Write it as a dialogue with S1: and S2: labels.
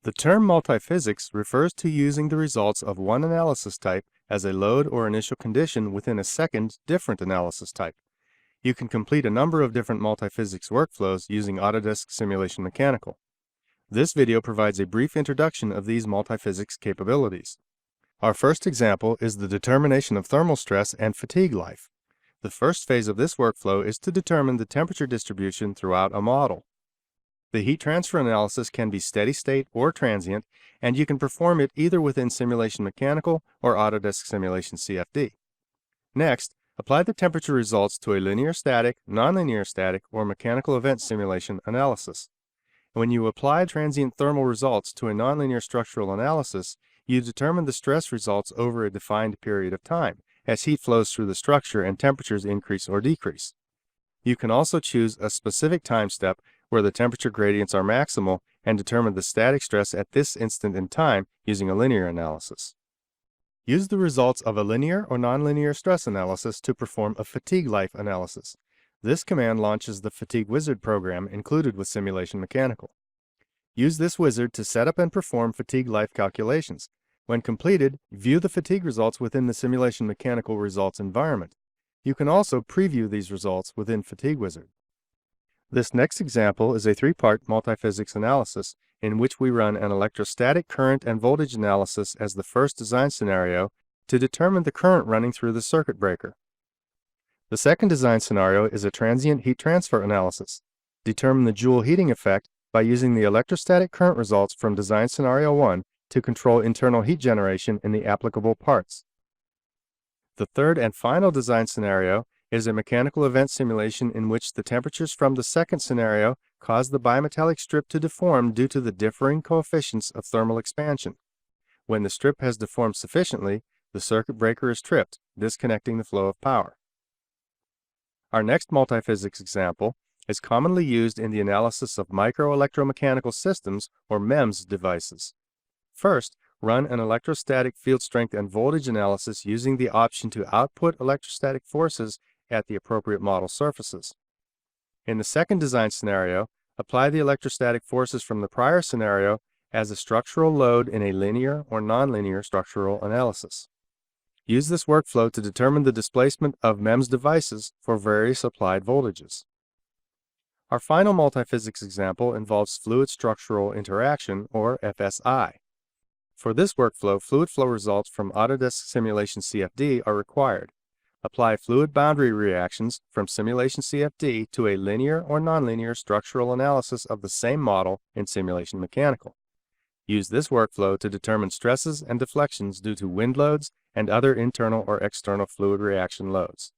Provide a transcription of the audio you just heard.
S1: The term multiphysics refers to using the results of one analysis type as a load or initial condition within a second different analysis type. You can complete a number of different multiphysics workflows using Autodesk Simulation Mechanical. This video provides a brief introduction of these multiphysics capabilities. Our first example is the determination of thermal stress and fatigue life. The first phase of this workflow is to determine the temperature distribution throughout a model. The heat transfer analysis can be steady state or transient, and you can perform it either within Simulation Mechanical or Autodesk Simulation CFD. Next, apply the temperature results to a linear static, nonlinear static, or mechanical event simulation analysis. When you apply transient thermal results to a nonlinear structural analysis, you determine the stress results over a defined period of time, as heat flows through the structure and temperatures increase or decrease. You can also choose a specific time step where the temperature gradients are maximal and determine the static stress at this instant in time using a linear analysis. Use the results of a linear or nonlinear stress analysis to perform a fatigue life analysis. This command launches the Fatigue Wizard program included with Simulation Mechanical. Use this wizard to set up and perform fatigue life calculations. When completed, view the fatigue results within the Simulation Mechanical results environment. You can also preview these results within Fatigue Wizard. This next example is a three-part multiphysics analysis in which we run an electrostatic current and voltage analysis as the first design scenario to determine the current running through the circuit breaker. The second design scenario is a transient heat transfer analysis. Determine the Joule heating effect by using the electrostatic current results from design scenario 1 to control internal heat generation in the applicable parts. The third and final design scenario is a mechanical event simulation in which the temperatures from the second scenario cause the bimetallic strip to deform due to the differing coefficients of thermal expansion. When the strip has deformed sufficiently, the circuit breaker is tripped, disconnecting the flow of power. Our next multiphysics example is commonly used in the analysis of microelectromechanical systems or MEMS devices. First, run an electrostatic field strength and voltage analysis using the option to output electrostatic forces at the appropriate model surfaces. In the second design scenario, apply the electrostatic forces from the prior scenario as a structural load in a linear or nonlinear structural analysis. Use this workflow to determine the displacement of MEMS devices for various applied voltages. Our final multiphysics example involves fluid structural interaction, or FSI. For this workflow, fluid flow results from Autodesk Simulation CFD are required. Apply fluid boundary reactions from Simulation CFD to a linear or nonlinear structural analysis of the same model in Simulation Mechanical. Use this workflow to determine stresses and deflections due to wind loads and other internal or external fluid reaction loads.